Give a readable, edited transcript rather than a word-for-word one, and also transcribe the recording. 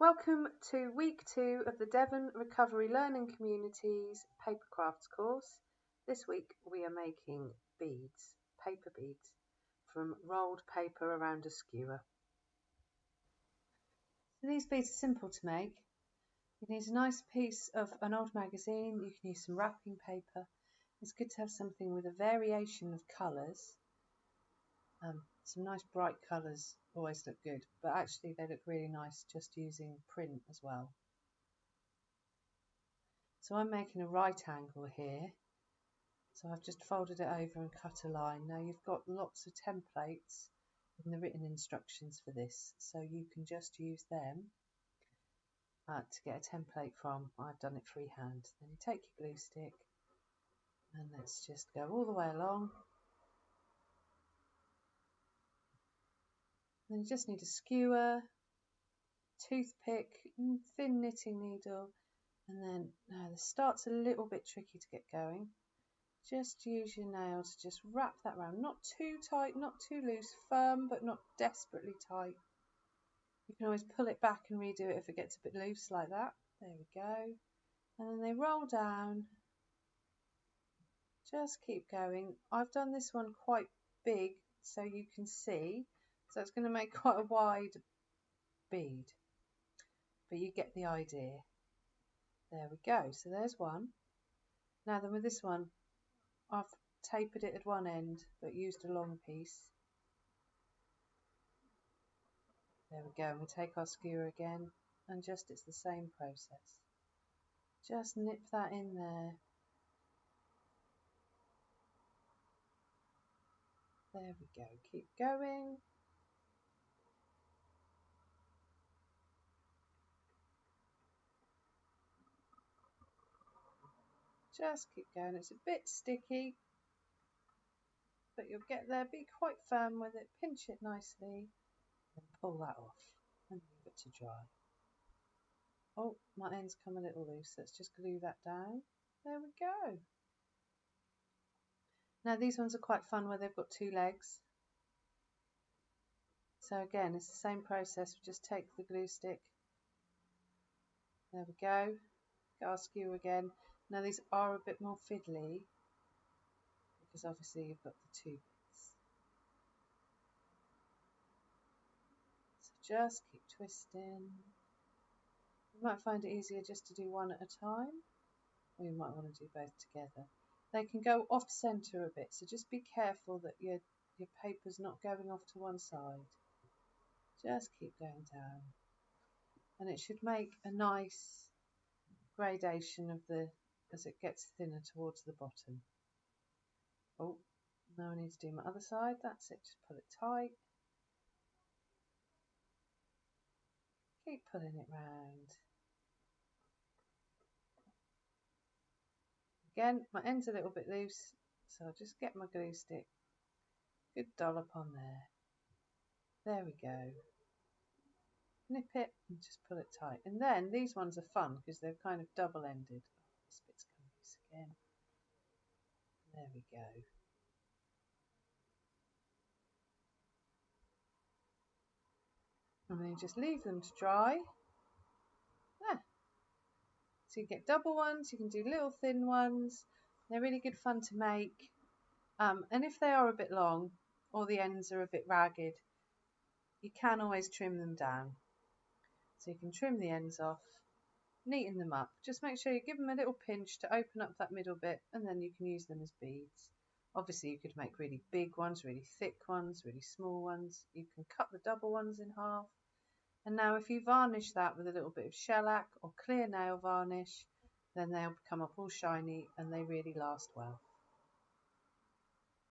Welcome to week 2 of the Devon Recovery Learning Community's paper crafts course. This week we are making beads, paper beads, from rolled paper around a skewer. So these beads are simple to make. You need a nice piece of an old magazine, you can use some wrapping paper. It's good to have something with a variation of colours. Some nice bright colours always look good, but actually they look really nice just using print as well. So I'm making a right angle here, so I've just folded it over and cut a line. Now you've got lots of templates in the written instructions for this, so you can just use them to get a template from. I've done it freehand. Then you take your glue stick and let's just go all the way along. Then you just need a skewer, toothpick, thin knitting needle, and then now this starts a little bit tricky to get going. Just use your nail to just wrap that round, not too tight, not too loose, firm but not desperately tight. You can always pull it back and redo it if it gets a bit loose like that. There we go. And then they roll down. Just keep going. I've done this one quite big so you can see, so it's going to make quite a wide bead, but you get the idea. There we go. So there's one. Now then with this one, I've tapered it at one end but used a long piece. There we go, and we take our skewer again and just it's the same process. Just nip that in there. There we go, keep going. Just keep going, it's a bit sticky, but you'll get there. Be quite firm with it, pinch it nicely, and pull that off and leave it to dry. Oh, my end's come a little loose, let's just glue that down. There we go. Now these ones are quite fun where they've got two legs. So again, it's the same process, we just take the glue stick. There we go, get our skewer again. Now these are a bit more fiddly because obviously you've got the two bits. So just keep twisting. You might find it easier just to do one at a time, or you might want to do both together. They can go off centre a bit, so just be careful that your paper's not going off to one side. Just keep going down. And it should make a nice gradation of the as it gets thinner towards the bottom. Oh, now I need to do my other side. That's it, just pull it tight. Keep pulling it round. Again, my end's a little bit loose, so I'll just get my glue stick. Good dollop on there. There we go. Nip it and just pull it tight. And then these ones are fun because they're kind of double-ended. Oh, this bit's come loose again. There we go. And then you just leave them to dry. There. So you get double ones, you can do little thin ones. They're really good fun to make. And if they are a bit long or the ends are a bit ragged, you can always trim them down. So you can trim the ends off, neaten them up. Just make sure you give them a little pinch to open up that middle bit, and then you can use them as beads. Obviously you could make really big ones, really thick ones, really small ones. You can cut the double ones in half. And now if you varnish that with a little bit of shellac or clear nail varnish, then they'll come up all shiny and they really last well.